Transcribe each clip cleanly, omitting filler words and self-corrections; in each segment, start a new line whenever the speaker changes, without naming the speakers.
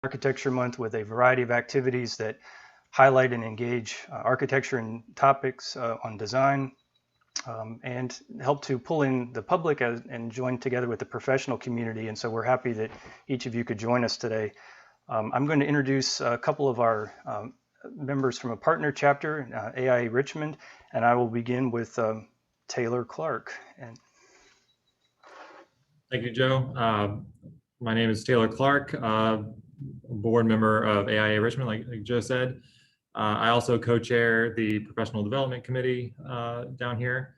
Architecture Month with a variety of activities that highlight and engage architecture and topics on design, and help to pull in the public and join together with the professional community. And so we're happy that each of you could join us today. I'm going to introduce a couple of our members from a partner chapter, AIA Richmond, and I will begin with Taylor Clark.
Thank you, Joe. My name is Taylor Clark, board member of AIA Richmond, like Joe said. I also co-chair the Professional Development Committee down here.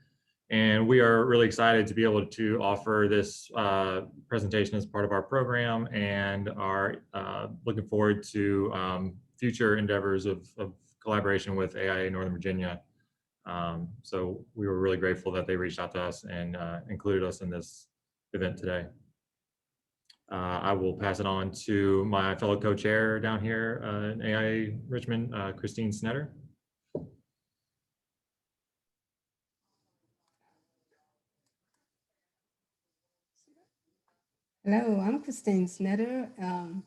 And we are really excited to be able to offer this presentation as part of our program, and are looking forward to future endeavors of collaboration with AIA Northern Virginia. So we were really grateful that they reached out to us and included us in this event today. I will pass it on to my fellow co-chair down here in AIA Richmond, Christine Snetter.
Hello, I'm Christine Snetter. I'm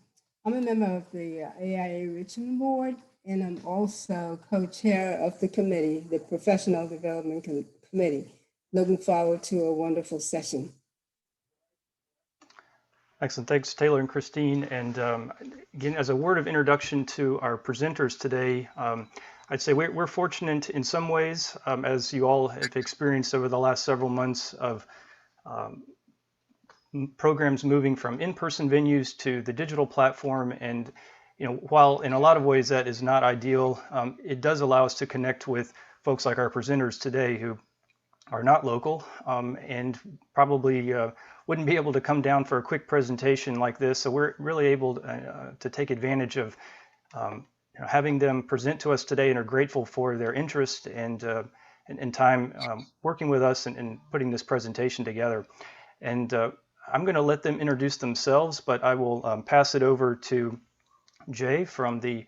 a member of the AIA Richmond board, and I'm also co-chair of the committee, the Professional Development Committee. Looking forward to a wonderful session.
Excellent. Thanks, Taylor and Christine. And again, as a word of introduction to our presenters today, I'd say we're fortunate in some ways, as you all have experienced over the last several months of programs moving from in-person venues to the digital platform. And while in a lot of ways that is not ideal, it does allow us to connect with folks like our presenters today who are not local and probably wouldn't be able to come down for a quick presentation like this. So we're really able to take advantage of having them present to us today, and are grateful for their interest and time working with us and putting this presentation together. And I'm going to let them introduce themselves, but I will pass it over to Jay from the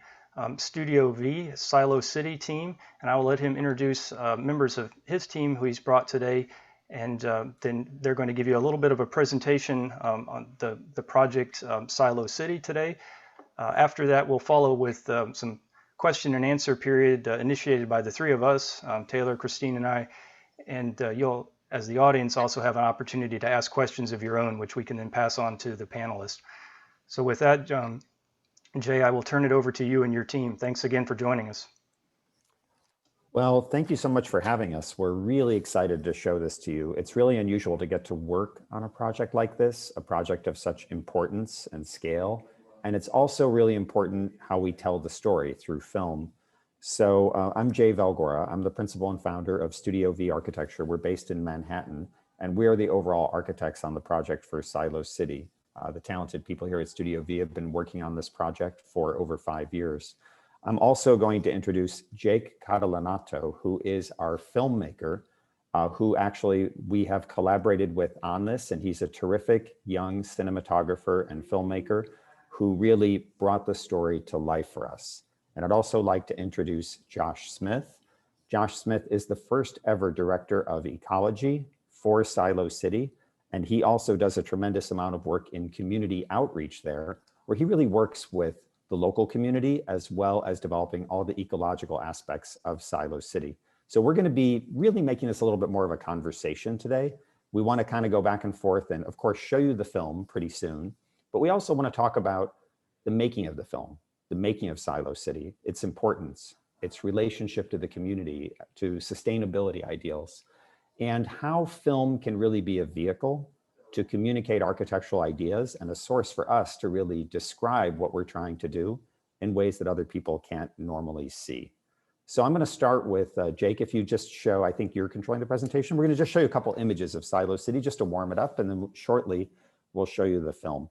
Studio V Silo City team, and I will let him introduce members of his team who he's brought today, and then they're going to give you a little bit of a presentation on the project Silo City today. After that, we'll follow with some question and answer period initiated by the three of us, Taylor, Christine, and I, and you'll, as the audience, also have an opportunity to ask questions of your own, which we can then pass on to the panelists. So with that, Jay, I will turn it over to you and your team. Thanks again for joining us.
Well, thank you so much for having us. We're really excited to show this to you. It's really unusual to get to work on a project like this, a project of such importance and scale. And it's also really important how we tell the story through film. So I'm Jay Velgora. I'm the principal and founder of Studio V Architecture. We're based in Manhattan, and we are the overall architects on the project for Silo City. The talented people here at Studio V have been working on this project for over 5 years. I'm also going to introduce Jake Catalanotto, who is our filmmaker, who actually we have collaborated with on this, and he's a terrific young cinematographer and filmmaker who really brought the story to life for us. And I'd also like to introduce Josh Smith. Josh Smith is the first ever director of Ecology for Silo City. And he also does a tremendous amount of work in community outreach there, where he really works with the local community as well as developing all the ecological aspects of Silo City. So we're going to be really making this a little bit more of a conversation today. We want to kind of go back and forth and, of course, show you the film pretty soon. But we also want to talk about the making of the film, the making of Silo City, its importance, its relationship to the community, to sustainability ideals, and how film can really be a vehicle to communicate architectural ideas and a source for us to really describe what we're trying to do in ways that other people can't normally see. So I'm going to start with Jake. If you just show, I think you're controlling the presentation. We're going to just show you a couple images of Silo City just to warm it up, and then shortly we'll show you the film.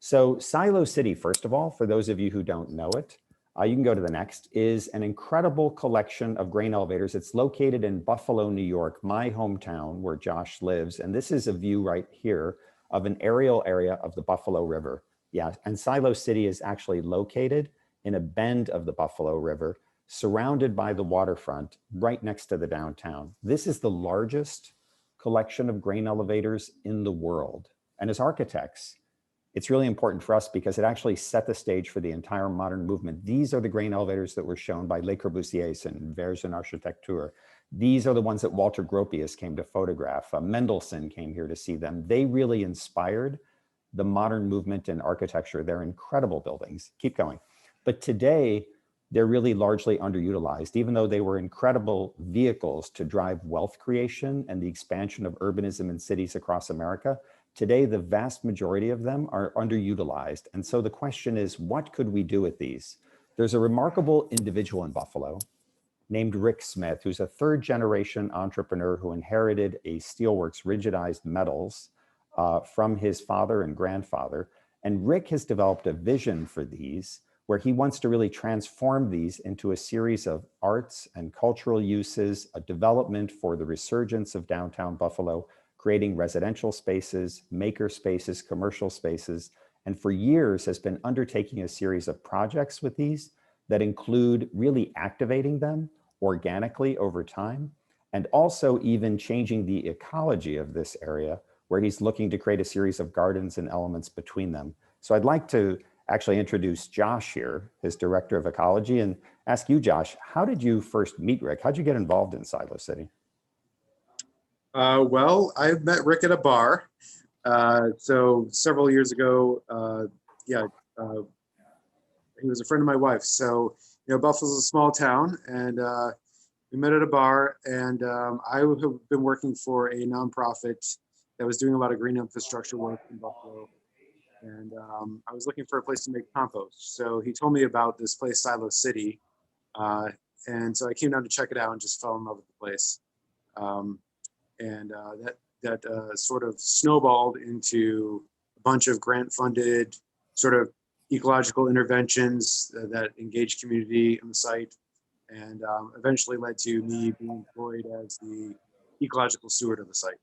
So Silo City, first of all, for those of you who don't know it, you can go to the next, is an incredible collection of grain elevators. It's located in Buffalo, New York, my hometown where Josh lives. And this is a view right here of an aerial area of the Buffalo River. Yeah, and Silo City is actually located in a bend of the Buffalo River, surrounded by the waterfront, right next to the downtown. This is the largest collection of grain elevators in the world. And as architects, It's really important for us because it actually set the stage for the entire modern movement. These are the grain elevators that were shown by Le Corbusier's in Vers une Architecture. These are the ones that Walter Gropius came to photograph. Mendelssohn came here to see them. They really inspired the modern movement in architecture. They're incredible buildings. Keep going. But today, they're really largely underutilized, even though they were incredible vehicles to drive wealth creation and the expansion of urbanism in cities across America. Today, the vast majority of them are underutilized. And so the question is, what could we do with these? There's a remarkable individual in Buffalo named Rick Smith, who's a third-generation entrepreneur who inherited a steelworks rigidized metals from his father and grandfather. And Rick has developed a vision for these where he wants to really transform these into a series of arts and cultural uses, a development for the resurgence of downtown Buffalo, creating residential spaces, maker spaces, commercial spaces, and for years has been undertaking a series of projects with these that include really activating them organically over time, and also even changing the ecology of this area, where he's looking to create a series of gardens and elements between them. So I'd like to actually introduce Josh here, his director of ecology, and ask you, Josh, how did you first meet Rick? How'd you get involved in Silo City?
Well, I met Rick at a bar. So several years ago, he was a friend of my wife's. So, Buffalo's a small town, and we met at a bar, and I have been working for a nonprofit that was doing a lot of green infrastructure work in Buffalo. And I was looking for a place to make compost. So he told me about this place, Silo City. And so I came down to check it out and just fell in love with the place. That sort of snowballed into a bunch of grant-funded sort of ecological interventions that engage community on the site, and eventually led to me being employed as the ecological steward of the site.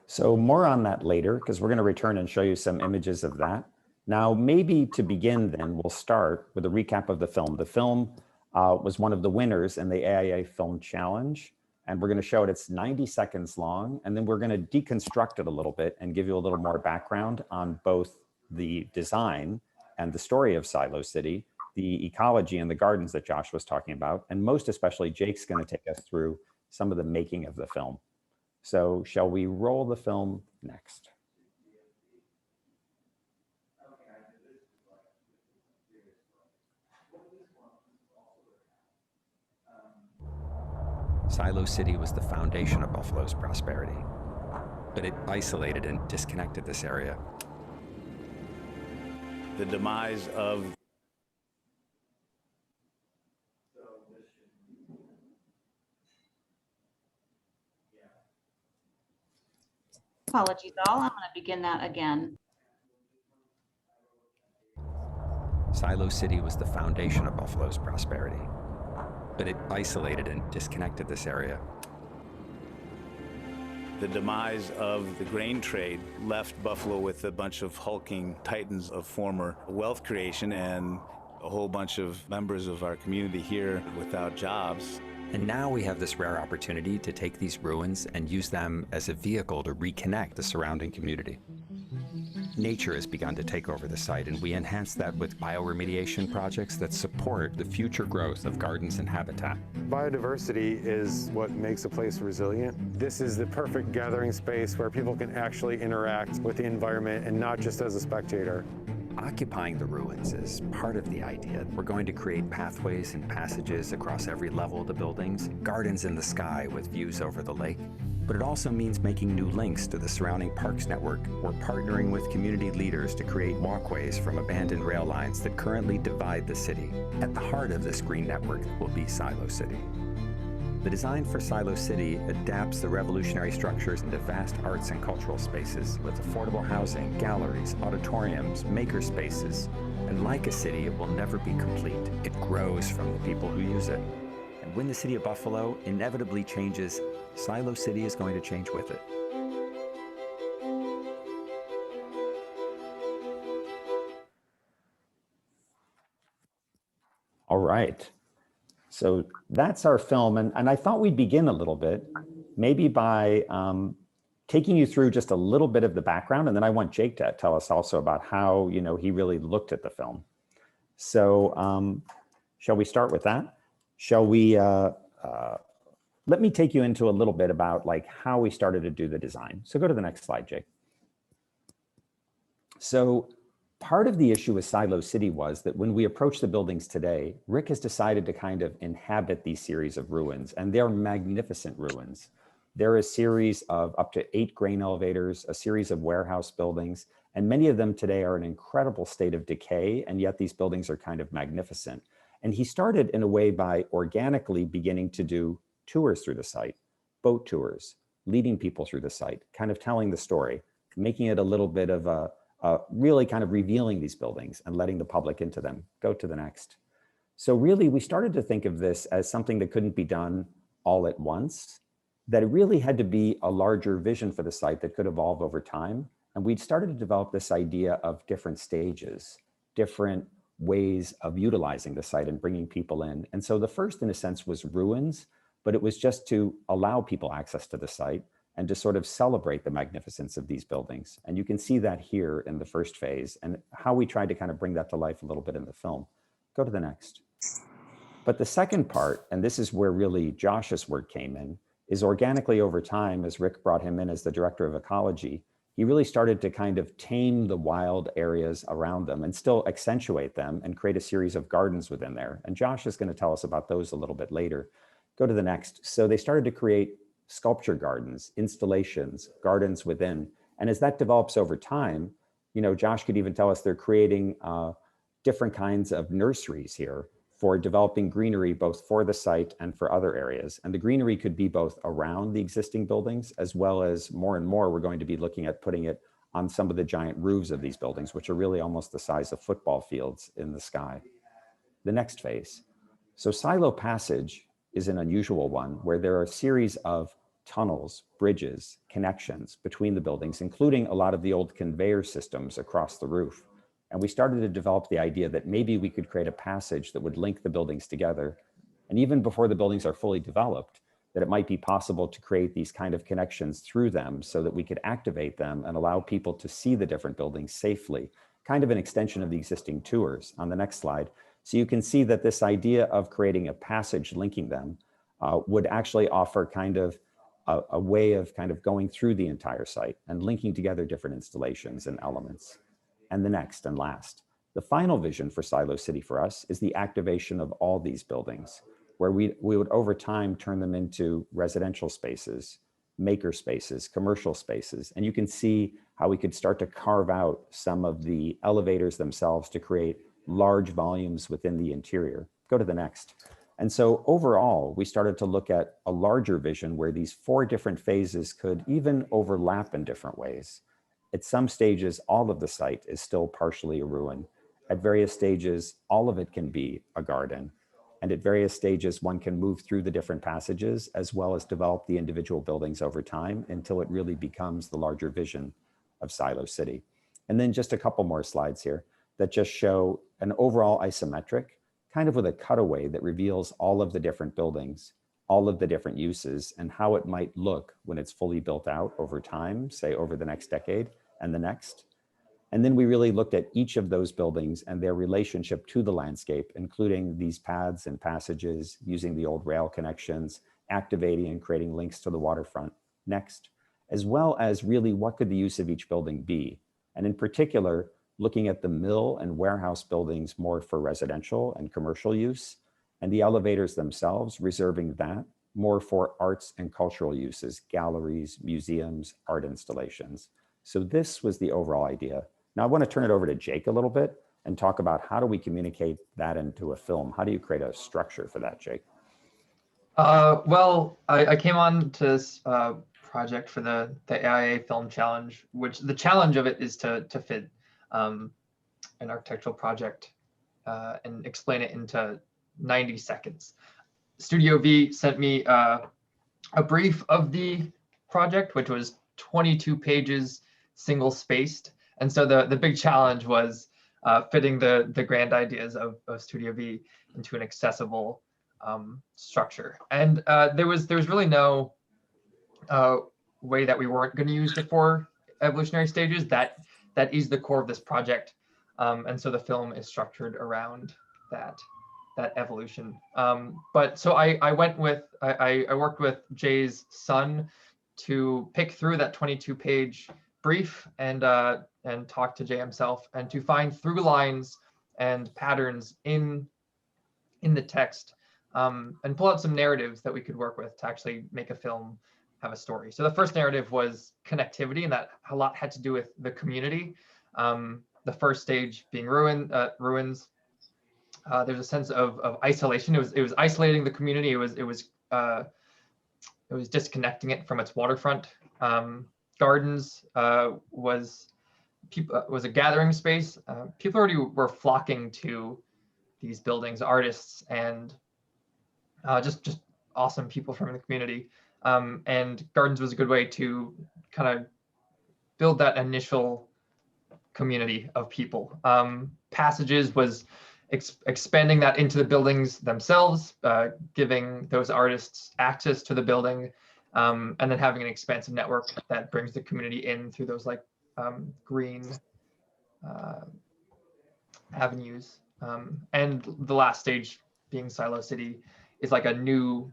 So more on that later, because we're going to return and show you some images of that. Now, maybe to begin then, we'll start with a recap of the film. The film was one of the winners in the AIA Film Challenge, and we're going to show it. It's 90 seconds long, and then we're going to deconstruct it a little bit and give you a little more background on both the design and the story of Silo City, the ecology and the gardens that Josh was talking about, and most especially, Jake's going to take us through some of the making of the film. So shall we roll the film next?
Silo City was the foundation of Buffalo's prosperity, but it isolated and disconnected this area.
The demise of
Apologies all, I'm going to begin that again.
Silo City was the foundation of Buffalo's prosperity, but it isolated and disconnected this area.
the demise of the grain trade left Buffalo with a bunch of hulking titans of former wealth creation and a whole bunch of members of our community here without jobs.
And now we have this rare opportunity to take these ruins and use them as a vehicle to reconnect the surrounding community. Nature has begun to take over the site, and we enhance that with bioremediation projects that support the future growth of gardens and habitat.
Biodiversity is what makes a place resilient. This is the perfect gathering space where people can actually interact with the environment and not just as a spectator.
Occupying the ruins is part of the idea. We're going to create pathways and passages across every level of the buildings, gardens in the sky with views over the lake. But it also means making new links to the surrounding parks network. We're partnering with community leaders to create walkways from abandoned rail lines that currently divide the city. At the heart of this green network will be Silo City. The design for Silo City adapts the revolutionary structures into vast arts and cultural spaces with affordable housing, galleries, auditoriums, maker spaces. And like a city, it will never be complete. It grows from the people who use it. And when the city of Buffalo inevitably changes, Silo City is going to change with it.
All right. So that's our film. And I thought we'd begin a little bit, maybe by taking you through just a little bit of the background, and then I want Jake to tell us also about how, you know, he really looked at the film. So shall we start with that? Shall we, let me take you into a little bit about like how we started to do the design. So go to the next slide, Jake. So part of the issue with Silo City was that when we approach the buildings today, Rick has decided to kind of inhabit these series of ruins, and they're magnificent ruins. There are a series of up to 8 grain elevators, a series of warehouse buildings, and many of them today are in an incredible state of decay, and yet these buildings are kind of magnificent. And he started in a way by organically beginning to do tours through the site, boat tours, leading people through the site, kind of telling the story, making it a little bit of a really kind of revealing these buildings and letting the public into them. Go to the next. So really, we started to think of this as something that couldn't be done all at once, that it really had to be a larger vision for the site that could evolve over time. And we'd started to develop this idea of different stages, different ways of utilizing the site and bringing people in. And so the first, in a sense, was ruins, but it was just to allow people access to the site and to sort of celebrate the magnificence of these buildings. And you can see that here in the first phase and how we tried to kind of bring that to life a little bit in the film. Go to the next. But the second part, and this is where really Josh's work came in, is organically over time, as Rick brought him in as the director of Ecology, he really started to kind of tame the wild areas around them and still accentuate them and create a series of gardens within there. And Josh is going to tell us about those a little bit later. Go to the next. So they started to create sculpture gardens, installations, gardens within. And as that develops over time, you know, Josh could even tell us they're creating different kinds of nurseries here for developing greenery, both for the site and for other areas. And the greenery could be both around the existing buildings, as well as more and more, we're going to be looking at putting it on some of the giant roofs of these buildings, which are really almost the size of football fields in the sky. The next phase. So Silo Passage is an unusual one where there are a series of tunnels, bridges, connections between the buildings, including a lot of the old conveyor systems across the roof. And we started to develop the idea that maybe we could create a passage that would link the buildings together. And even before the buildings are fully developed, that it might be possible to create these kind of connections through them so that we could activate them and allow people to see the different buildings safely, kind of an extension of the existing tours on the next slide. So you can see that this idea of creating a passage linking them would actually offer kind of a way of kind of going through the entire site and linking together different installations and elements. And the next and last, the final vision for Silo City for us is the activation of all these buildings, where we would over time turn them into residential spaces, maker spaces, commercial spaces. And you can see how we could start to carve out some of the elevators themselves to create large volumes within the interior. Go to the next. And so overall, we started to look at a larger vision where these 4 different phases could even overlap in different ways. At some stages, all of the site is still partially a ruin. At various stages, all of it can be a garden. And at various stages, one can move through the different passages as well as develop the individual buildings over time until it really becomes the larger vision of Silo City. And then just a couple more slides here that just show an overall isometric, kind of with a cutaway that reveals all of the different buildings, all of the different uses, and how it might look when it's fully built out over time, say over the next decade and the next. And then we really looked at each of those buildings and their relationship to the landscape, including these paths and passages, using the old rail connections, activating and creating links to the waterfront. Next, as well as really what could the use of each building be? And in particular, looking at the mill and warehouse buildings more for residential and commercial use, and the elevators themselves, reserving that more for arts and cultural uses, galleries, museums, art installations. So this was the overall idea. Now I want to turn it over to Jake a little bit and talk about how do we communicate that into a film? How do you create a structure for that, Jake?
Well, I came on to this project for the AIA Film Challenge, which the challenge of it is to fit an architectural project and explain it into 90 seconds. Studio V sent me a brief of the project, which was 22 pages, single spaced. And so the big challenge was fitting the grand ideas of Studio V into an accessible structure. And there was really no way that we weren't going to use the 4 evolutionary stages, that is the core of this project. And so the film is structured around that evolution. But so I worked with Jay's son to pick through that 22-page brief and talk to Jay himself and to find through lines and patterns in the text, and pull out some narratives that we could work with to actually make a film have a story. So the first narrative was connectivity, and that a lot had to do with the community. The first stage being ruins. There's a sense of isolation. It was isolating the community. It was disconnecting it from its waterfront. Gardens was a gathering space. People already were flocking to these buildings, artists and just awesome people from the community. And Gardens was a good way to kind of build that initial community of people. Passages was expanding that into the buildings themselves, giving those artists access to the building, and then having an expansive network that brings the community in through those like green avenues. And the last stage, being Silo City, is like a new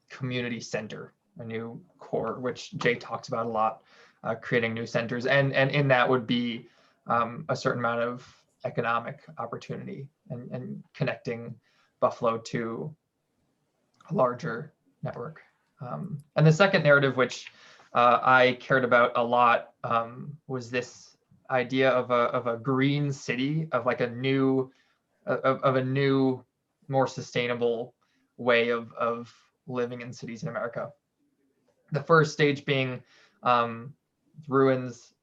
community center, a new core, which Jay talks about a lot, creating new centers. And in that would be a certain amount of economic opportunity and connecting Buffalo to a larger network. And the second narrative, which I cared about a lot, was this idea of a green city, of like a new, more sustainable way of living in cities in America. The first stage being ruins,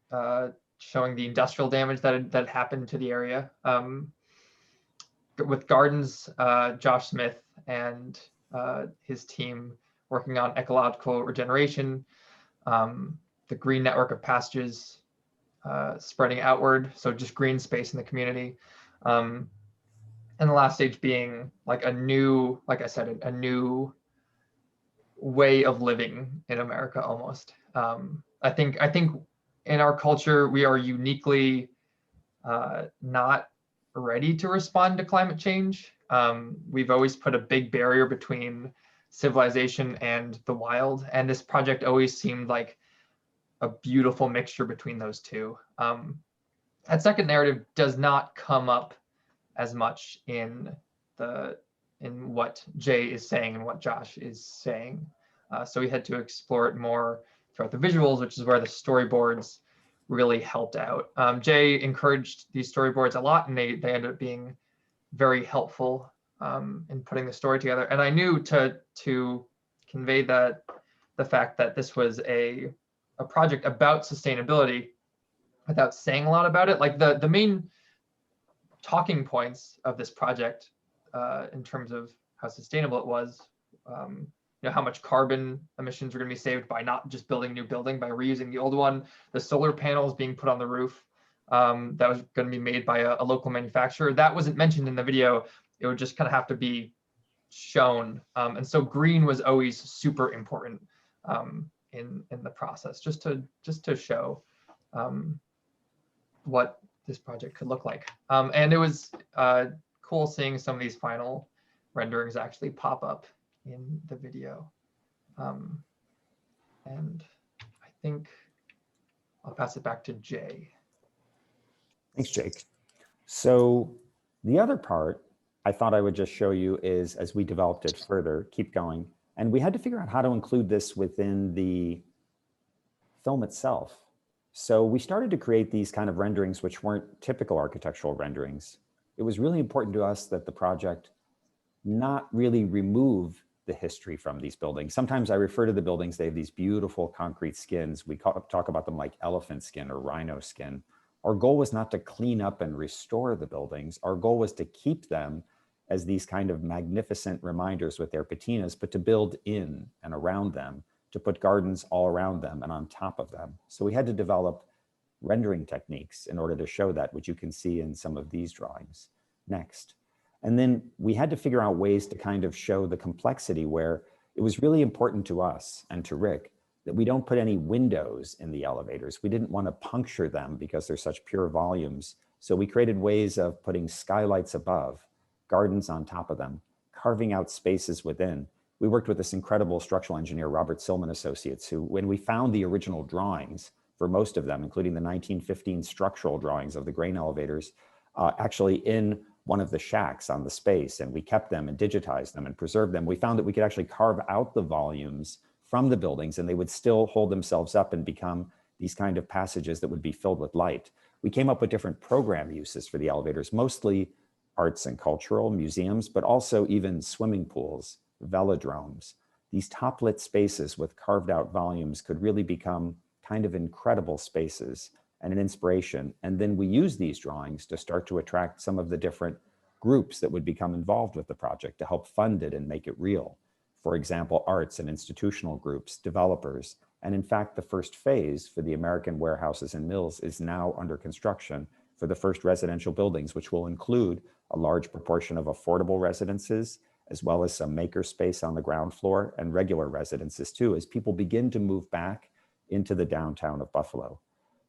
showing the industrial damage that happened to the area. With Gardens, Josh Smith and his team working on ecological regeneration, the green network of passages spreading outward, so just green space in the community. And the last stage being like a new, like I said, a new way of living in America almost. I think in our culture, we are uniquely not ready to respond to climate change. We've always put a big barrier between civilization and the wild, and this project always seemed like a beautiful mixture between those two. That second narrative does not come up as much in what Jay is saying and what Josh is saying. So we had to explore it more throughout the visuals, which is where the storyboards really helped out. Jay encouraged these storyboards a lot, and they ended up being very helpful in putting the story together. And I knew to convey the fact that this was a project about sustainability without saying a lot about it. Like the main talking points of this project in terms of how sustainable it was, how much carbon emissions were going to be saved by not just building a new building, by reusing the old one, the solar panels being put on the roof that was going to be made by a local manufacturer. That wasn't mentioned in the video. It would just kind of have to be shown. And so green was always super important in the process, just to show what this project could look like. And it was cool seeing some of these final renderings actually pop up in the video. And I think I'll pass it back to Jay.
Thanks, Jake. So the other part I thought I would just show you is, as we developed it further, keep going. And we had to figure out how to include this within the film itself. So we started to create these kind of renderings, which weren't typical architectural renderings. It was really important to us that the project not really remove the history from these buildings. Sometimes I refer to the buildings, they have these beautiful concrete skins. We talk about them like elephant skin or rhino skin. Our goal was not to clean up and restore the buildings. Our goal was to keep them as these kind of magnificent reminders with their patinas, but to build in and around them, to put gardens all around them and on top of them. So we had to develop rendering techniques in order to show that, which you can see in some of these drawings. Next. And then we had to figure out ways to kind of show the complexity, where it was really important to us and to Rick that we don't put any windows in the elevators. We didn't want to puncture them because they're such pure volumes. So we created ways of putting skylights above, gardens on top of them, carving out spaces within. We worked with this incredible structural engineer, Robert Silman Associates, who, when we found the original drawings for most of them, including the 1915 structural drawings of the grain elevators, actually in one of the shacks on the space, and we kept them and digitized them and preserved them, we found that we could actually carve out the volumes from the buildings and they would still hold themselves up and become these kind of passages that would be filled with light. We came up with different program uses for the elevators, mostly arts and cultural, museums, but also even swimming pools, velodromes. These top lit spaces with carved out volumes could really become kind of incredible spaces and an inspiration. And then we use these drawings to start to attract some of the different groups that would become involved with the project to help fund it and make it real. For example, arts and institutional groups, developers, and in fact, the first phase for the American Warehouses and Mills is now under construction for the first residential buildings, which will include a large proportion of affordable residences, as well as some maker space on the ground floor and regular residences too, as people begin to move back into the downtown of Buffalo.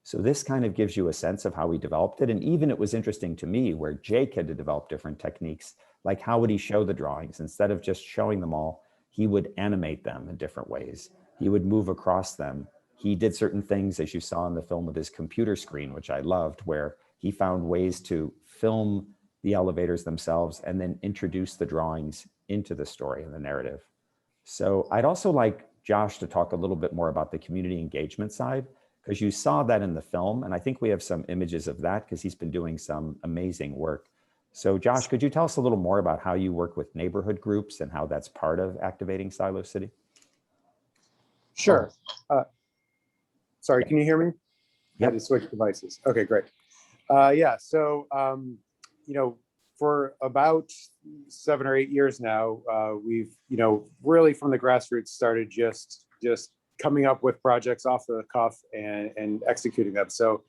So this kind of gives you a sense of how we developed it. And even it was interesting to me where Jake had to develop different techniques, like how would he show the drawings? Instead of just showing them all, he would animate them in different ways. He would move across them. He did certain things, as you saw in the film, with his computer screen, which I loved, where he found ways to film the elevators themselves and then introduce the drawings into the story and the narrative. So I'd also like Josh to talk a little bit more about the community engagement side, because you saw that in the film, and I think we have some images of that because he's been doing some amazing work. So Josh, could you tell us a little more about how you work with neighborhood groups and how that's part of activating Silo City?
Sure. Sorry, can you hear me?
Yep.
I had to switch devices. Okay, great. Yeah, so, you know, for about 7 or 8 years now, we've, you know, really from the grassroots started just coming up with projects off the cuff and executing them. So,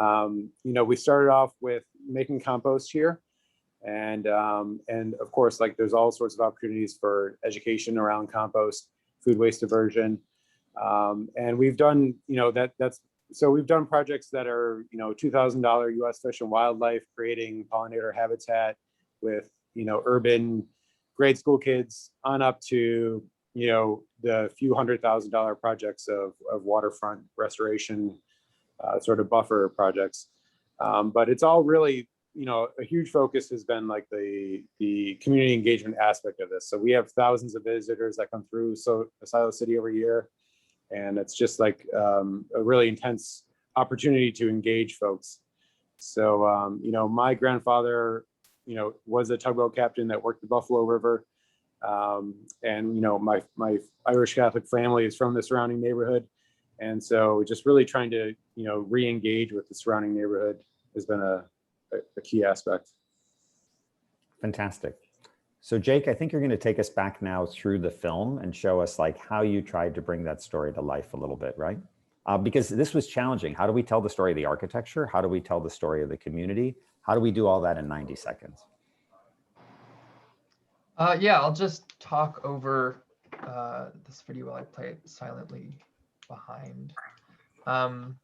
you know, we started off with making compost here. And of course, like there's all sorts of opportunities for education around compost, food waste diversion. And we've done, you know, so we've done projects that are, you know, $2,000 US Fish and Wildlife, creating pollinator habitat with, you know, urban grade school kids on up to, you know, the few $100,000 projects of waterfront restoration, sort of buffer projects. But it's all really, you know, a huge focus has been like the community engagement aspect of this. So we have thousands of visitors that come through Silo City every year. And it's just like a really intense opportunity to engage folks. So, you know, my grandfather, you know, was a tugboat captain that worked the Buffalo River. And, you know, my Irish Catholic family is from the surrounding neighborhood. And so just really trying to, you know, re-engage with the surrounding neighborhood has been a key aspect.
Fantastic. So Jake, I think you're going to take us back now through the film and show us like how you tried to bring that story to life a little bit, right? Because this was challenging. How do we tell the story of the architecture? How do we tell the story of the community? How do we do all that in 90 seconds?
Yeah, I'll just talk over this video while I play it silently behind. Showing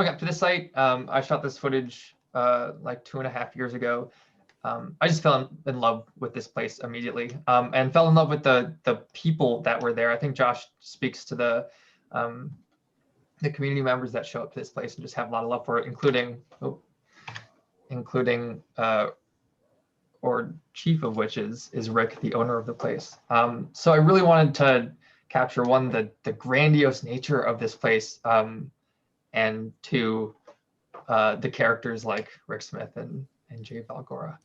up to the site, I shot this footage like 2.5 years ago. I just fell in love with this place immediately, and fell in love with the people that were there. I think Josh speaks to the community members that show up to this place and just have a lot of love for it, including or chief of which is Rick, the owner of the place. So I really wanted to capture one, the grandiose nature of this place, and two, the characters like Rick Smith and Jay Valgora.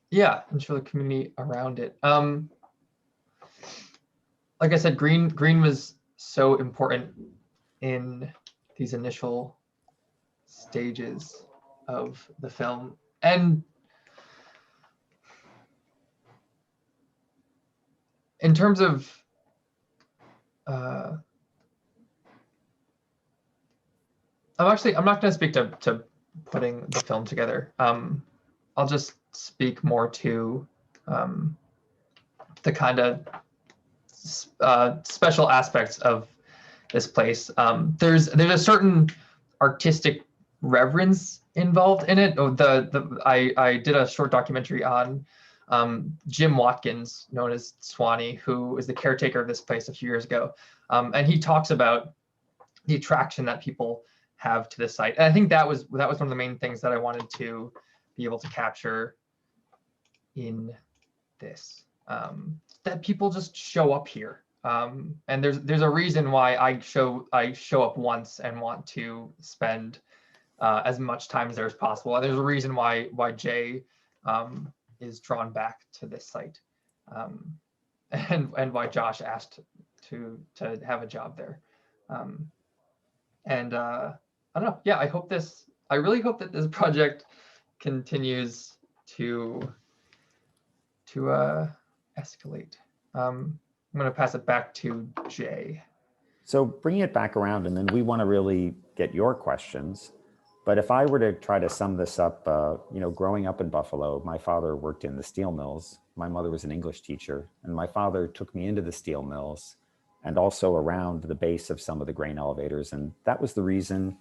Yeah, and show the community around it. Like I said, green was so important in these initial stages of the film. And in terms of I'm not going to speak to putting the film together. I'll just speak more to the the kind of special aspects of this place. There's a certain artistic reverence involved in it. I did a short documentary on Jim Watkins, known as Swanee, who is the caretaker of this place a few years ago, and he talks about the attraction that people have to this site. And I think that was one of the main things that I wanted to be able to capture in this, that people just show up here. And there's a reason why I show up once and want to spend as much time as there is possible. And there's a reason why Jay is drawn back to this site, and why Josh asked to have a job there. And I don't know. Yeah, I really hope that this project continues to escalate. I'm going to pass it back to Jay.
So bringing it back around, and then we want to really get your questions. But if I were to try to sum this up, growing up in Buffalo, my father worked in the steel mills. My mother was an English teacher, and my father took me into the steel mills and also around the base of some of the grain elevators. And that was the reason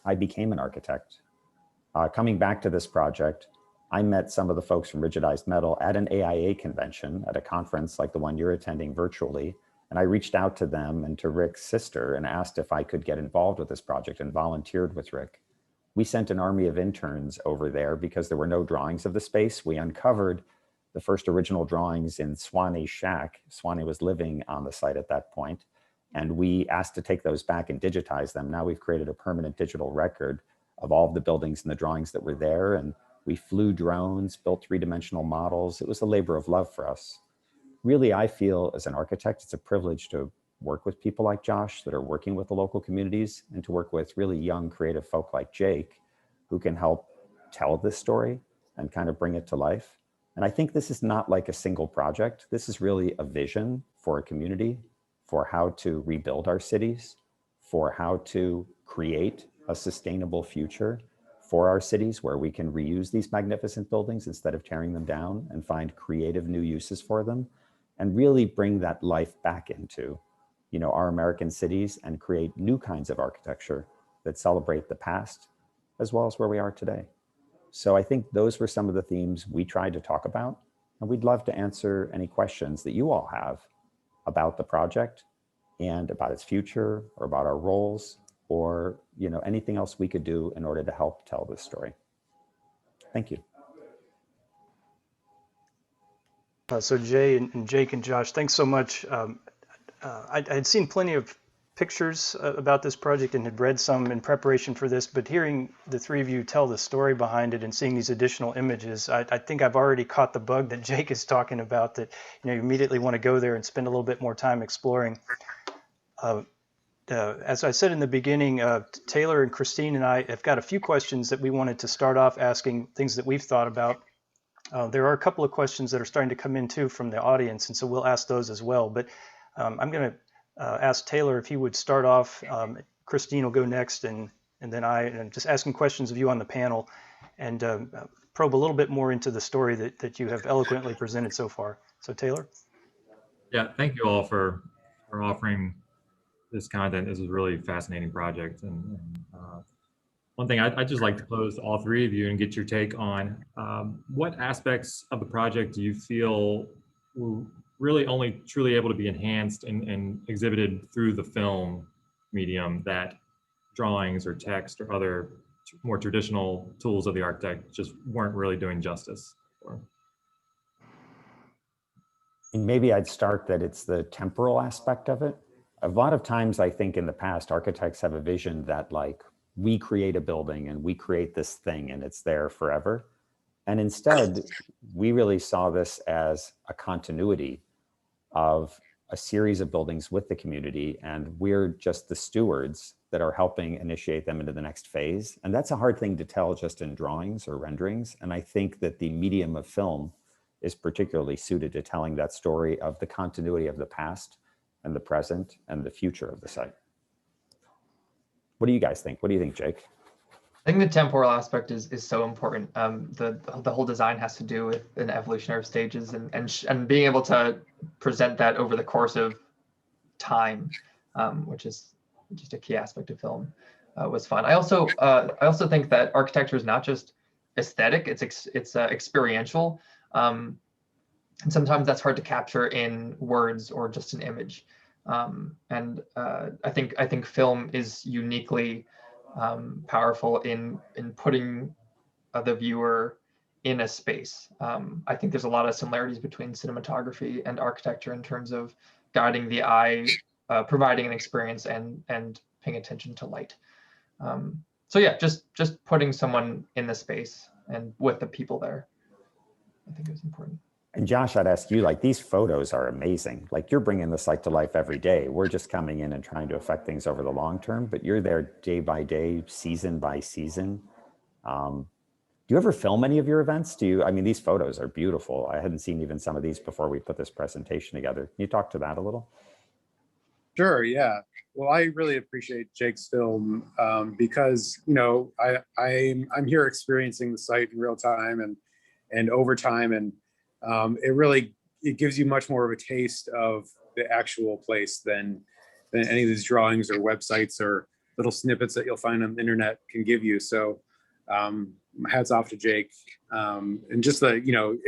I became an architect. Coming back to this project, I met some of the folks from Rigidized Metal at an AIA convention at a conference like the one you're attending virtually. And I reached out to them and to Rick's sister and asked if I could get involved with this project and volunteered with Rick. We sent an army of interns over there because there were no drawings of the space. We uncovered the first original drawings in Swanee's shack. Swanee was living on the site at that point, and we asked to take those back and digitize them. Now we've created a permanent digital record of all of the buildings and the drawings that were there, and we flew drones, built three-dimensional models. It was a labor of love for us. Really, I feel as an architect, it's a privilege to work with people like Josh that are working with the local communities, and to work with really young creative folk like Jake who can help tell this story and kind of bring it to life. And I think this is not like a single project. This is really a vision for a community, for how to rebuild our cities, for how to create a sustainable future for our cities where we can reuse these magnificent buildings instead of tearing them down and find creative new uses for them, and really bring that life back into our American cities and create new kinds of architecture that celebrate the past as well as where we are today. So I think those were some of the themes we tried to talk about, and we'd love to answer any questions that you all have about the project and about its future, or about our roles, or anything else we could do in order to help tell this story. Thank you.
So Jay and Jake and Josh, thanks so much. I had seen plenty of pictures about this project and had read some in preparation for this, but hearing the three of you tell the story behind it and seeing these additional images, I think I've already caught the bug that Jake is talking about, that you immediately want to go there and spend a little bit more time exploring. As I said in the beginning, Taylor and Christine and I have got a few questions that we wanted to start off asking, things that we've thought about. There are a couple of questions that are starting to come in too from the audience, and so we'll ask those as well. But I'm going to ask Taylor if he would start off. Christine will go next, and then and just asking questions of you on the panel, and probe a little bit more into the story that you have eloquently presented so far. So Taylor?
Yeah, thank you all for offering this content. This is a really fascinating project. And one thing I'd just like to pose to all three of you and get your take on, what aspects of the project do you feel were really only truly able to be enhanced and exhibited through the film medium that drawings or text or other more traditional tools of the architect just weren't really doing justice for?
And maybe I'd start that it's the temporal aspect of it. A lot of times I think in the past, architects have a vision that we create a building and we create this thing and it's there forever. And instead, we really saw this as a continuity of a series of buildings with the community, and we're just the stewards that are helping initiate them into the next phase. And that's a hard thing to tell just in drawings or renderings. And I think that the medium of film is particularly suited to telling that story of the continuity of the past and the present and the future of the site. What do you guys think? What do you think, Jake?
I think the temporal aspect is so important. The whole design has to do with an evolutionary stages and being able to present that over the course of time, which is just a key aspect of film, was fun. I also think that architecture is not just aesthetic; it's experiential, and sometimes that's hard to capture in words or just an image. I think film is uniquely powerful in putting the viewer in a space. I think there's a lot of similarities between cinematography and architecture in terms of guiding the eye, providing an experience, and paying attention to light. So yeah, just putting someone in the space and with the people there, I think is important.
And Josh, I'd ask you, like, these photos are amazing. Like, you're bringing the site to life every day. We're just coming in and trying to affect things over the long term, but you're there day by day, season by season. Do you ever film any of your events? I mean, these photos are beautiful. I hadn't seen even some of these before we put this presentation together. Can you talk to that a little?
Sure, yeah. Well, I really appreciate Jake's film because, you know, I'm here experiencing the site in real time and over time, and it gives you much more of a taste of the actual place than any of these drawings or websites or little snippets that you'll find on the internet can give you. So hats off to Jake. And just you know,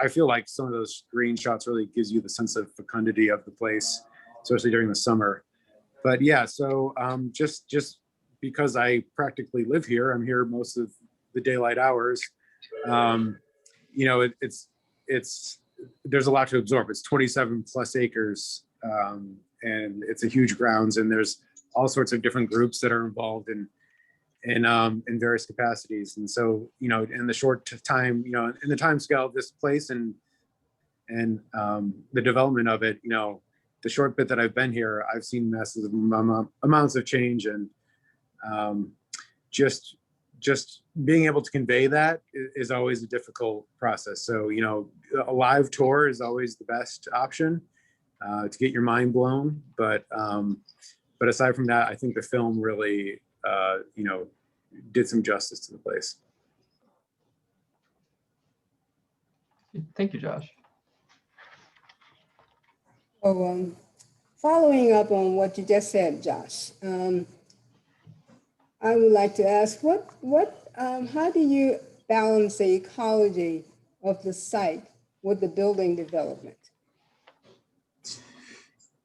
I feel like some of those green shots really gives you the sense of fecundity of the place, especially during the summer. But yeah, so just because I practically live here, I'm here most of the daylight hours. You know, there's a lot to absorb. It's 27 plus acres, and it's a huge grounds, and there's all sorts of different groups that are involved in various capacities. And so, you know, in the short time, you know, in the time scale of this place and the development of it, you know, the short bit that I've been here, I've seen massive amounts of change, and just being able to convey that is always a difficult process. So, you know, a live tour is always the best option to get your mind blown. But aside from that, I think the film really, you know, did some justice to the place.
Thank you, Josh.
So, following up on what you just said, Josh, I would like to ask, how do you balance the ecology of the site with the building development?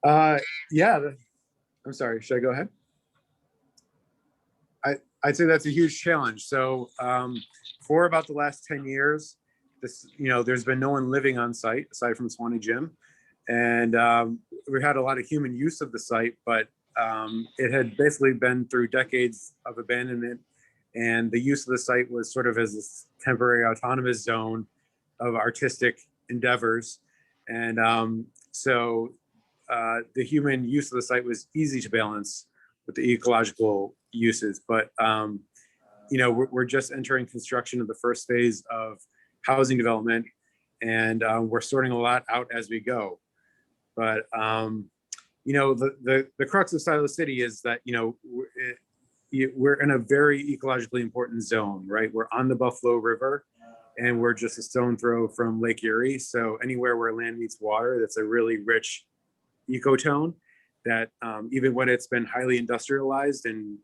Yeah, I'm sorry, should I go ahead? I'd say that's a huge challenge. So for about the last 10 years, you know, there's been no one living on site aside from Swanee Gym. And we had a lot of human use of the site, but it had basically been through decades of abandonment, and the use of the site was sort of as this temporary autonomous zone of artistic endeavors. And so the human use of the site was easy to balance with the ecological uses. But, you know, we're just entering construction of the first phase of housing development, and we're sorting a lot out as we go. But, you know, the crux of Silo City is that, you know, we're in a very ecologically important zone, right? We're on the Buffalo River, and we're just a stone throw from Lake Erie. So anywhere where land meets water, that's a really rich ecotone that even when it's been highly industrialized and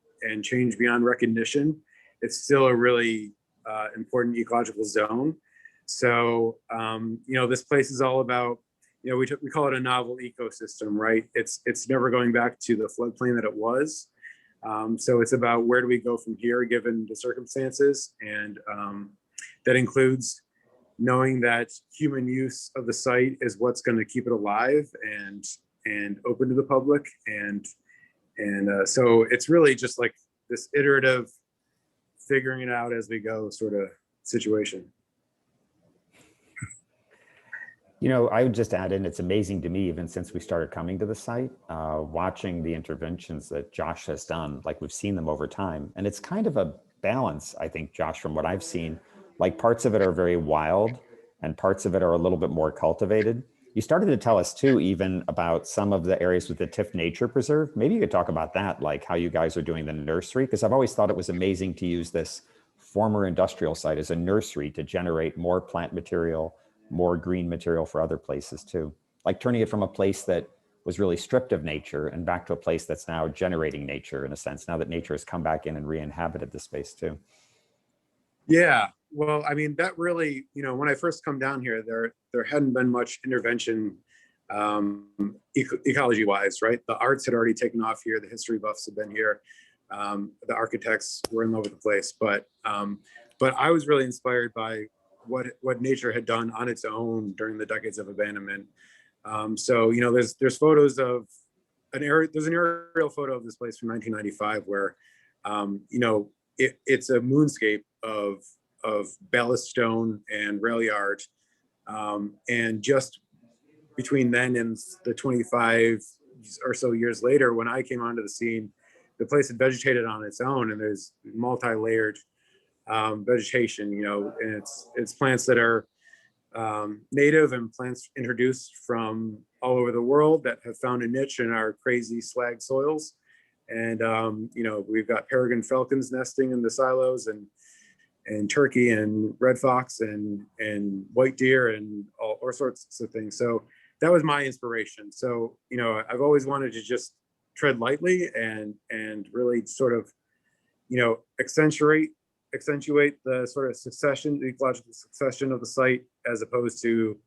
changed beyond recognition, it's still a really important ecological zone. So, you know, this place is all about, you know, we call it a novel ecosystem, right? It's never going back to the floodplain that it was. So it's about where do we go from here, given the circumstances. And that includes knowing that human use of the site is what's going to keep it alive and open to the public. And so it's really just like this iterative figuring it out as we go sort of situation.
You know, I would just add in, it's amazing to me, even since we started coming to the site, watching the interventions that Josh has done, like we've seen them over time. And it's kind of a balance, I think, Josh, from what I've seen, like parts of it are very wild and parts of it are a little bit more cultivated. You started to tell us too, even about some of the areas with the TIFF Nature Preserve. Maybe you could talk about that, like how you guys are doing the nursery, because I've always thought it was amazing to use this former industrial site as a nursery to generate more plant material, more green material for other places too. Like turning it from a place that was really stripped of nature and back to a place that's now generating nature in a sense, now that nature has come back in and re-inhabited the space too.
Yeah, well, I mean, that really, when I first come down here, there hadn't been much intervention ecology wise, right? The arts had already taken off here. The history buffs have been here. The architects were in love with the place, but I was really inspired by what nature had done on its own during the decades of abandonment. So, there's photos of there's an aerial photo of this place from 1995 where, it's a moonscape of ballast stone and rail yard. And just between then and the 25 or so years later, when I came onto the scene, the place had vegetated on its own, and there's multi-layered vegetation, and it's plants that are native and plants introduced from all over the world that have found a niche in our crazy slag soils. And, we've got peregrine falcons nesting in the silos, and turkey and red fox and white deer and all sorts of things. So that was my inspiration. So, I've always wanted to just tread lightly and really sort of, accentuate the sort of succession, the ecological succession of the site, as opposed to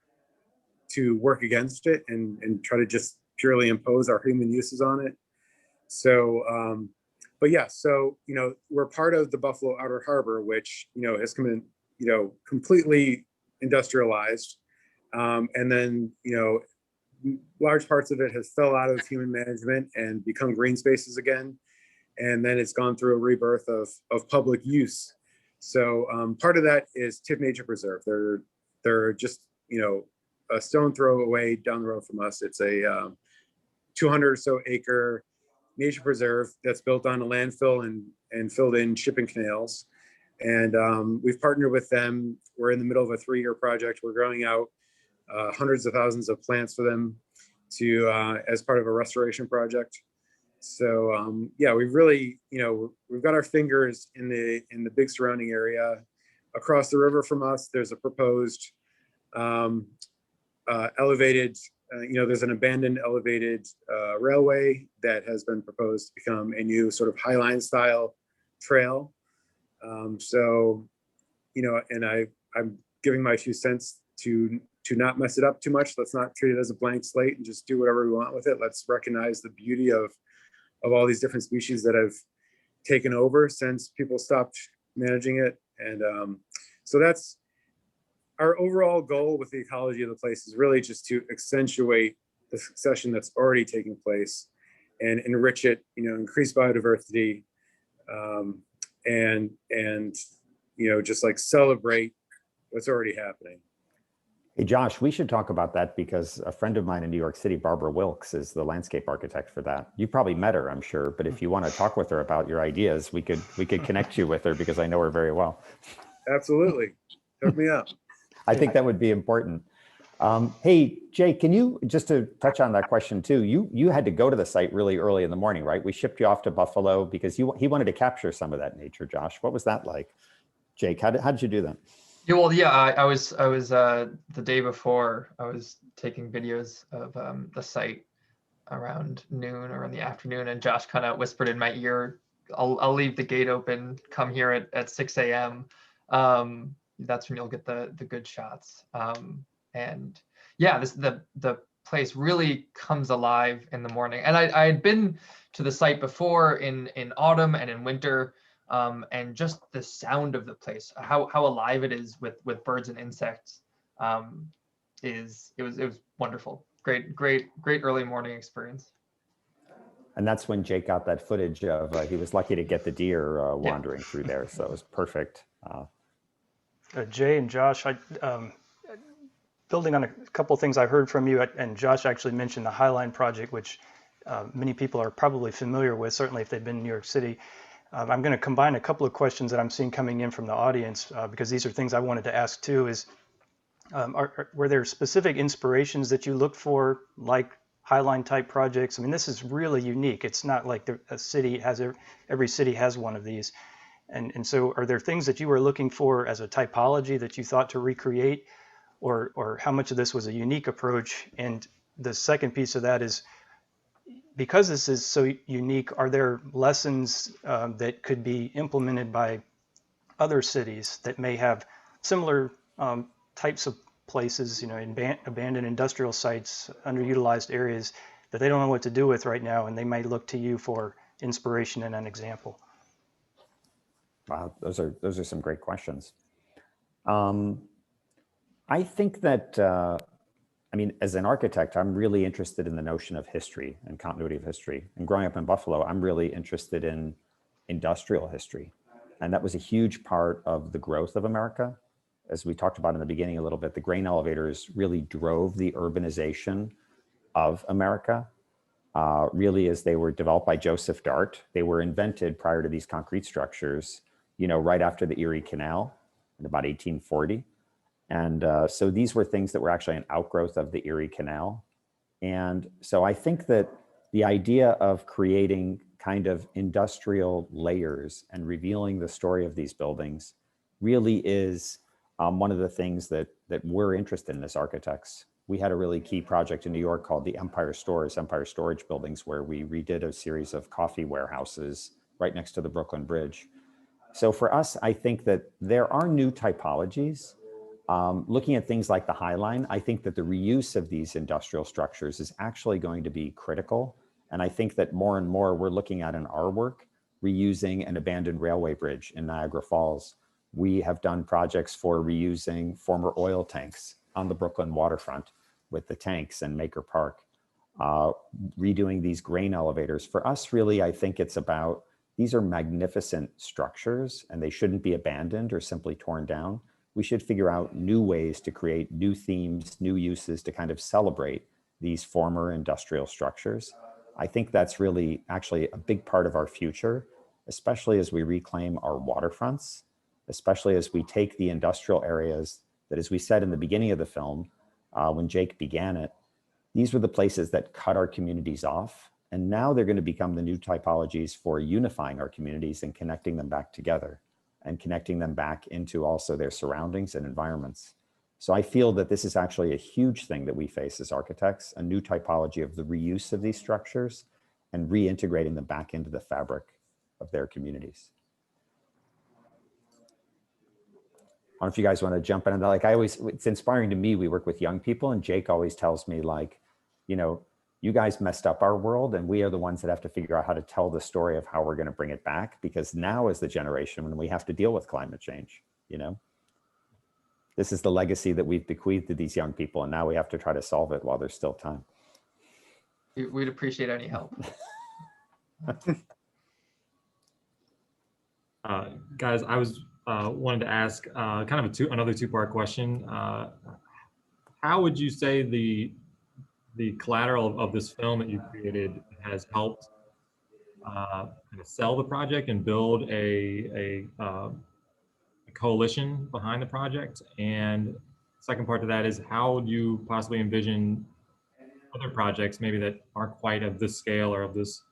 work against it and try to just purely impose our human uses on it. So, but yeah, so, we're part of the Buffalo Outer Harbor, which, has come in, completely industrialized. And then, large parts of it has fell out of human management and become green spaces again. And then it's gone through a rebirth of public use. So part of that is TIFF Nature Preserve. They're just, a stone throw away down the road from us. It's a 200 or so acre nature preserve that's built on a landfill and filled in shipping canals. And we've partnered with them. We're in the middle of a 3-year project. We're growing out hundreds of thousands of plants for them to as part of a restoration project. So yeah, we've really, we've got our fingers in the big surrounding area. Across the river from us, there's a proposed elevated, there's an abandoned elevated railway that has been proposed to become a new sort of Highline style trail. So, and I'm giving my 2 cents to not mess it up too much. Let's not treat it as a blank slate and just do whatever we want with it. Let's recognize the beauty of all these different species that have taken over since people stopped managing it. And so that's our overall goal with the ecology of the place, is really just to accentuate the succession that's already taking place and enrich it, increase biodiversity, and just like celebrate what's already happening.
Hey, Josh, we should talk about that because a friend of mine in New York City, Barbara Wilkes, is the landscape architect for that. You probably met her, I'm sure, but if you want to talk with her about your ideas, we could connect you with her because I know her very well.
Absolutely. Hook me up.
I think that would be important. Hey, Jake, can you, just to touch on that question too, you had to go to the site really early in the morning, right? We shipped you off to Buffalo because he wanted to capture some of that nature. Josh, what was that like? Jake, how did you do that?
Yeah, well, yeah, I was the day before, I was taking videos of the site around noon or in the afternoon, and Josh kind of whispered in my ear, I'll leave the gate open, come here at 6 a.m. That's when you'll get the good shots. And yeah, the place really comes alive in the morning. And I had been to the site before in autumn and in winter. And just the sound of the place, how alive it is with birds and insects, it was wonderful. Great early morning experience.
And that's when Jake got that footage of he was lucky to get the deer wandering through there, so it was perfect.
Jay and Josh, building on a couple of things I heard from you, and Josh actually mentioned the Highline project, which many people are probably familiar with, certainly if they've been in New York City. I'm going to combine a couple of questions that I'm seeing coming in from the audience because these are things I wanted to ask too. Is Were there specific inspirations that you looked for, like Highline type projects? I mean, this is really unique. It's not like a city has, every city has one of these. And so are there things that you were looking for as a typology that you thought to recreate, or how much of this was a unique approach? And the second piece of that is, because this is so unique, are there lessons that could be implemented by other cities that may have similar types of places, abandoned industrial sites, underutilized areas that they don't know what to do with right now, and they might look to you for inspiration and an example?
Wow, those are some great questions. I think that, I mean, as an architect, I'm really interested in the notion of history and continuity of history. And growing up in Buffalo, I'm really interested in industrial history. And that was a huge part of the growth of America. As we talked about in the beginning a little bit, the grain elevators really drove the urbanization of America. Really, as they were developed by Joseph Dart, they were invented prior to these concrete structures, right after the Erie Canal in about 1840. And so these were things that were actually an outgrowth of the Erie Canal. And so I think that the idea of creating kind of industrial layers and revealing the story of these buildings really is one of the things that we're interested in as architects. We had a really key project in New York called the Empire Storage Buildings, where we redid a series of coffee warehouses right next to the Brooklyn Bridge. So for us, I think that there are new typologies. Looking at things like the High Line, I think that the reuse of these industrial structures is actually going to be critical. And I think that more and more we're looking at in our work, reusing an abandoned railway bridge in Niagara Falls. We have done projects for reusing former oil tanks on the Brooklyn waterfront with the tanks and Maker Park, redoing these grain elevators. For us, really, I think it's about, these are magnificent structures and they shouldn't be abandoned or simply torn down. We should figure out new ways to create new themes, new uses to kind of celebrate these former industrial structures. I think that's really actually a big part of our future, especially as we reclaim our waterfronts, especially as we take the industrial areas that, as we said in the beginning of the film, when Jake began it, these were the places that cut our communities off. And now they're going to become the new typologies for unifying our communities and connecting them back together and connecting them back into also their surroundings and environments. So I feel that this is actually a huge thing that we face as architects, a new typology of the reuse of these structures and reintegrating them back into the fabric of their communities. I don't know if you guys want to jump in on that. Like it's inspiring to me. We work with young people and Jake always tells me like, you guys messed up our world and we are the ones that have to figure out how to tell the story of how we're going to bring it back, because now is the generation when we have to deal with climate change. This is the legacy that we've bequeathed to these young people, and now we have to try to solve it while there's still time.
We'd appreciate any help.
Guys, I was wanted to ask kind of another two-part question. How would you say the collateral of this film that you created has helped kind of sell the project and build a coalition behind the project? And second part to that is, how do you possibly envision other projects maybe that aren't quite of this scale or of this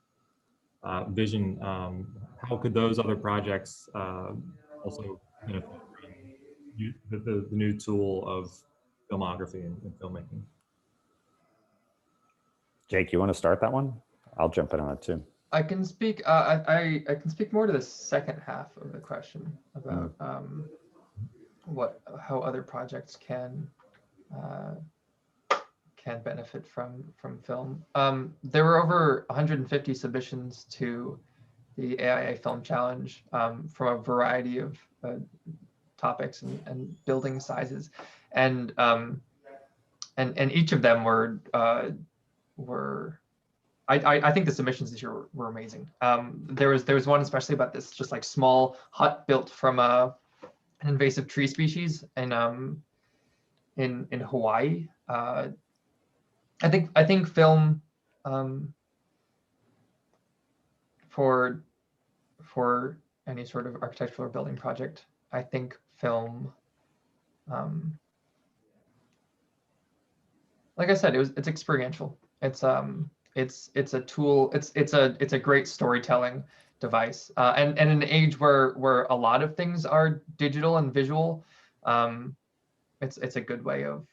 vision? How could those other projects also benefit from the new tool of filmography and filmmaking?
Jake, you want to start that one? I'll jump in on it too.
I can speak. I can speak more to the second half of the question about how other projects can benefit from film. There were over 150 submissions to the AIA Film Challenge from a variety of topics and building sizes, and each of them were. I think the submissions this year were amazing. There was one especially about this just like small hut built from an invasive tree species in Hawaii. I think film for any sort of architectural or building project, I think film like I said, it's experiential. It's a tool. It's a great storytelling device. And in an age where a lot of things are digital and visual, it's a good way of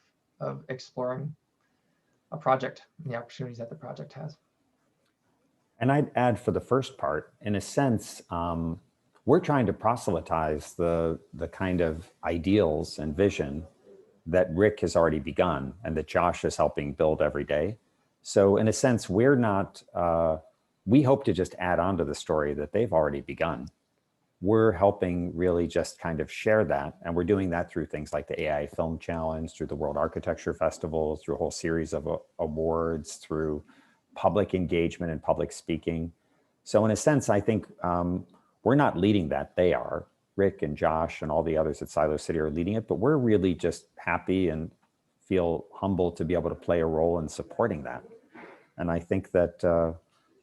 exploring a project and the opportunities that the project has.
And I'd add for the first part, in a sense, we're trying to proselytize the kind of ideals and vision that Rick has already begun and that Josh is helping build every day. So in a sense, we're not, we hope to just add on to the story that they've already begun. We're helping really just kind of share that. And we're doing that through things like the AIA Film Challenge, through the World Architecture Festival, through a whole series of awards, through public engagement and public speaking. So in a sense, I think we're not leading that, they are. Rick and Josh and all the others at Silo City are leading it, but we're really just happy and feel humbled to be able to play a role in supporting that. And I think that,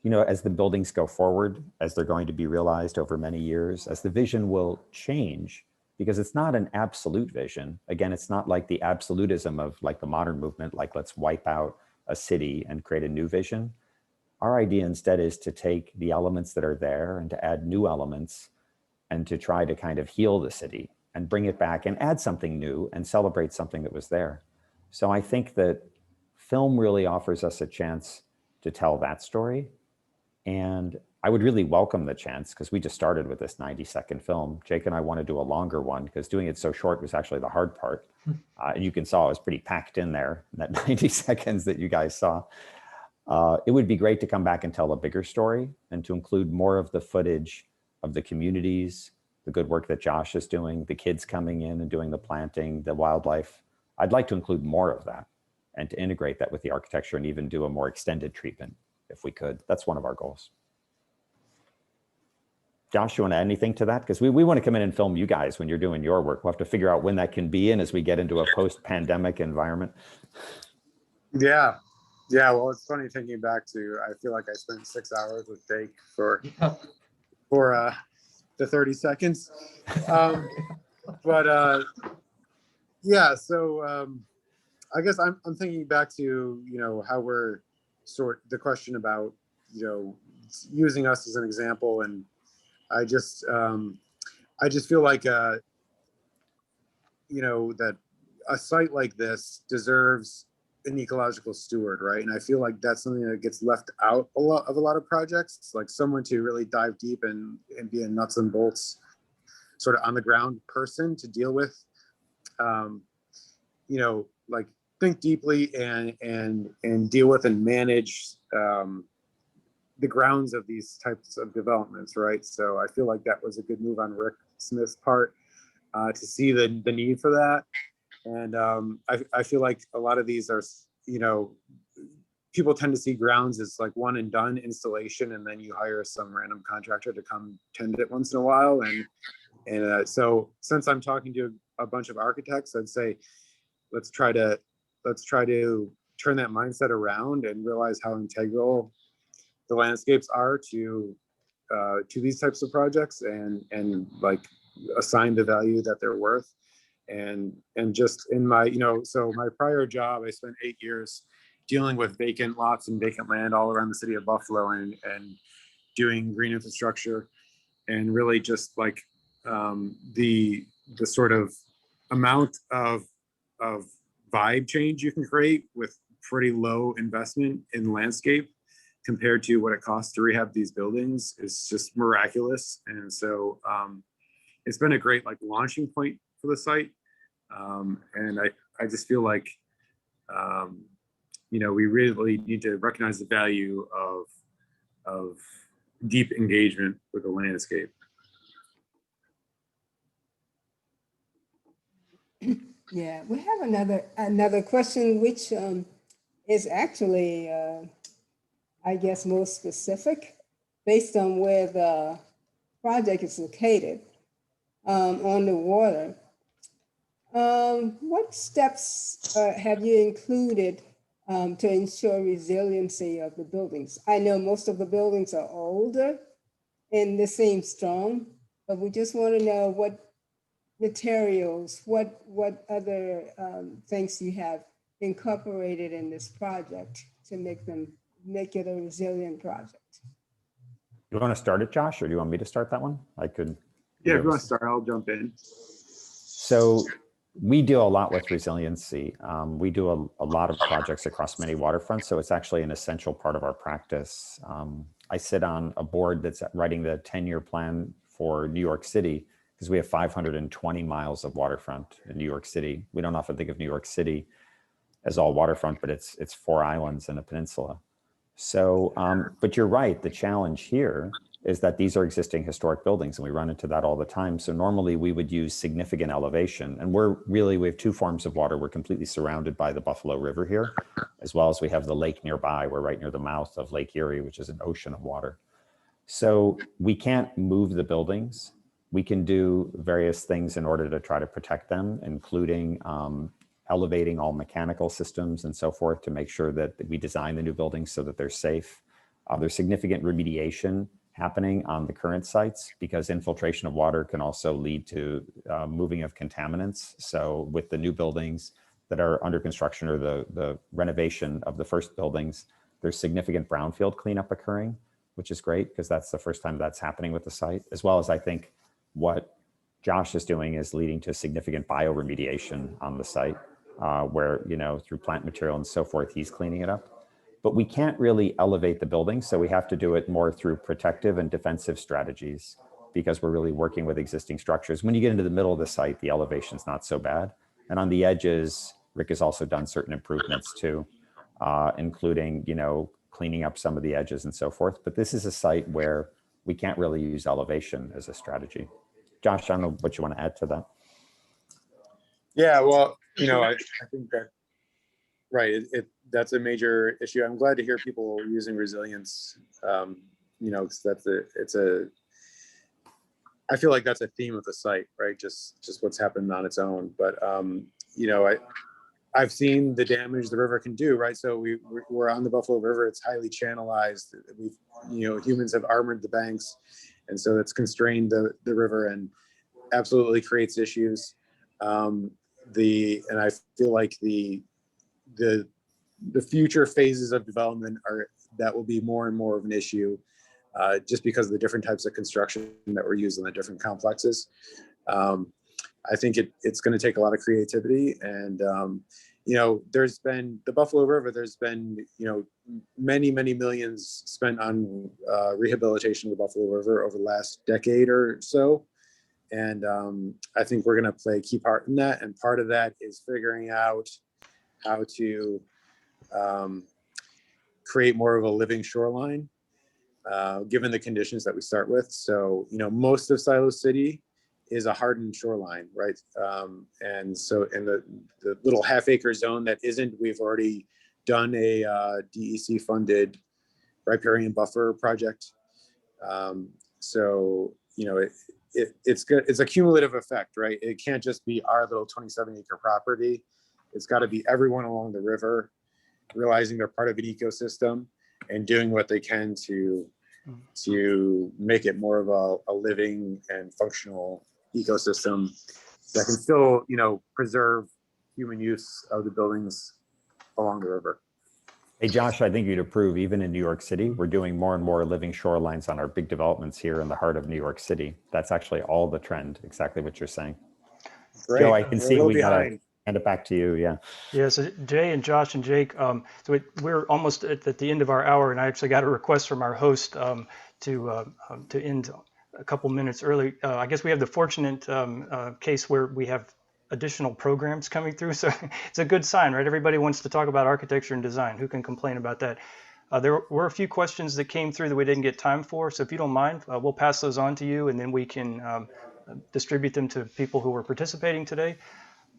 you know, as the buildings go forward, as they're going to be realized over many years, as the vision will change, because it's not an absolute vision. Again, it's not like the absolutism of like the modern movement, like let's wipe out a city and create a new vision. Our idea instead is to take the elements that are there and to add new elements and to try to kind of heal the city and bring it back and add something new and celebrate something that was there. So I think that film really offers us a chance to tell that story. And I would really welcome the chance, because we just started with this 90-second film. Jake and I want to do a longer one because doing it so short was actually the hard part. And you can saw it was pretty packed in there, in that 90 seconds that you guys saw. It would be great to come back and tell a bigger story and to include more of the footage of the communities, the good work that Josh is doing, the kids coming in and doing the planting, the wildlife. I'd like to include more of that and to integrate that with the architecture and even do a more extended treatment if we could. That's one of our goals. Josh, you want to add anything to that? Because we want to come in and film you guys when you're doing your work. We'll have to figure out when that can be in as we get into a post-pandemic environment.
Yeah. Yeah, well, it's funny thinking back to, I feel like I spent 6 hours with Jake for the 30 seconds. Yeah, so I guess I'm thinking back to, you know, how we're the question about, you know, using us as an example. And I just feel like, you know, that a site like this deserves an ecological steward, right? And I feel like that's something that gets left out a lot of projects. It's like someone to really dive deep and be a nuts and bolts sort of on the ground person to deal with, you know, like think deeply and deal with and manage the grounds of these types of developments, right? So I feel like that was a good move on Rick Smith's part to see the need for that. And I feel like a lot of these are, you know, people tend to see grounds as like one and done installation, and then you hire some random contractor to come tend it once in a while. And so since I'm talking to a bunch of architects, I'd say let's try to turn that mindset around and realize how integral the landscapes are to these types of projects, and like assign the value that they're worth. And just in my, you know, so my prior job, I spent 8 years dealing with vacant lots and vacant land all around the city of Buffalo and doing green infrastructure, and really just like the sort of amount of vibe change you can create with pretty low investment in landscape compared to what it costs to rehab these buildings is just miraculous. And so it's been a great like launching point for the site. And I just feel like, you know, we really need to recognize the value of deep engagement with the landscape.
Yeah, we have another question, which is actually, I guess, more specific based on where the project is located on the water. What steps have you included to ensure resiliency of the buildings? I know most of the buildings are older and they seem strong, but we just want to know what materials, what other things you have incorporated in this project to make it a resilient project?
You want to start it, Josh, or do you want me to start that one? I could.
Yeah, if you want to start, I'll jump in.
So we do a lot with resiliency. We do a lot of projects across many waterfronts, so it's actually an essential part of our practice. I sit on a board that's writing the 10-year plan for New York City because we have 520 miles of waterfront in New York City. We don't often think of New York City as all waterfront, but it's 4 islands and a peninsula. So, but you're right, the challenge here is that these are existing historic buildings, and we run into that all the time. So normally we would use significant elevation, and we have 2 forms of water. We're completely surrounded by the Buffalo River here, as well as we have the lake nearby. We're right near the mouth of Lake Erie, which is an ocean of water. So we can't move the buildings. We can do various things in order to try to protect them, including elevating all mechanical systems and so forth to make sure that we design the new buildings so that they're safe. There's significant remediation happening on the current sites because infiltration of water can also lead to moving of contaminants. So with the new buildings that are under construction or the renovation of the first buildings, there's significant brownfield cleanup occurring, which is great because that's the first time that's happening with the site, as well as I think what Josh is doing is leading to significant bioremediation on the site where, through plant material and so forth, he's cleaning it up. But we can't really elevate the building, so we have to do it more through protective and defensive strategies because we're really working with existing structures. When you get into the middle of the site, the elevation's not so bad. And on the edges, Rick has also done certain improvements too, including, cleaning up some of the edges and so forth. But this is a site where we can't really use elevation as a strategy. Josh, I don't know what you want to add to that.
Yeah, well, I think that, right, that's a major issue. I'm glad to hear people using resilience, because I feel like that's a theme of the site, right? Just what's happened on its own. But, I've seen the damage the river can do, right? So we're on the Buffalo River. It's highly channelized. Humans have armored the banks. And so it's constrained the river and absolutely creates issues. And I feel like the future phases of development that will be more and more of an issue just because of the different types of construction that we're using in the different complexes. I think it's going to take a lot of creativity and, there's been the Buffalo River, there's been, many, many millions spent on rehabilitation of the Buffalo River over the last decade or so. And I think we're going to play a key part in that. And part of that is figuring out how to create more of a living shoreline, given the conditions that we start with. So, most of Silo City is a hardened shoreline, right? And so in the little half-acre zone that isn't, we've already done a DEC funded riparian buffer project. So, it's good. It's a cumulative effect, right? It can't just be our little 27-acre property. It's got to be everyone along the river realizing they're part of an ecosystem and doing what they can to make it more of a living and functional ecosystem that can still, preserve human use of the buildings along the river.
Hey, Josh, I think you'd approve, even in New York City, we're doing more and more living shorelines on our big developments here in the heart of New York City. That's actually all the trend, exactly what you're saying.
Great.
Joe, I can see we got to hand it back to you. Yeah.
Yeah, so Jay and Josh and Jake, we're almost at the end of our hour, and I actually got a request from our host to end a couple minutes early. I guess we have the fortunate case where we have additional programs coming through, so it's a good sign, right? Everybody wants to talk about architecture and design. Who can complain about that? There were a few questions that came through that we didn't get time for, so if you don't mind, we'll pass those on to you, and then we can distribute them to people who were participating today.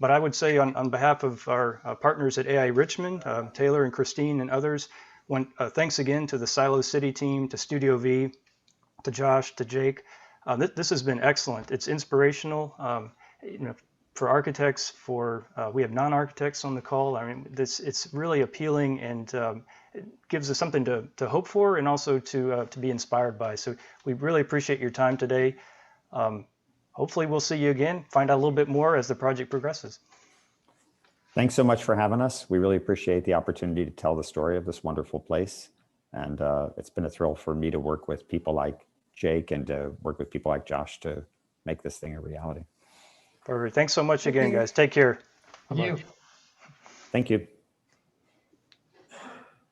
But I would say on behalf of our partners at AIA Richmond, Taylor and Christine and others, thanks again to the Silo City team, to Studio V, to Josh, to Jake. This has been excellent. It's inspirational, for architects, we have non-architects on the call. I mean, it's really appealing and it gives us something to hope for and also to be inspired by. So we really appreciate your time today. Hopefully we'll see you again, find out a little bit more as the project progresses.
Thanks so much for having us. We really appreciate the opportunity to tell the story of this wonderful place. And it's been a thrill for me to work with people like Jake and to work with people like Josh to make this thing a reality.
Perfect. Thanks so much again, guys. Take care.
Thank you.
Thank you.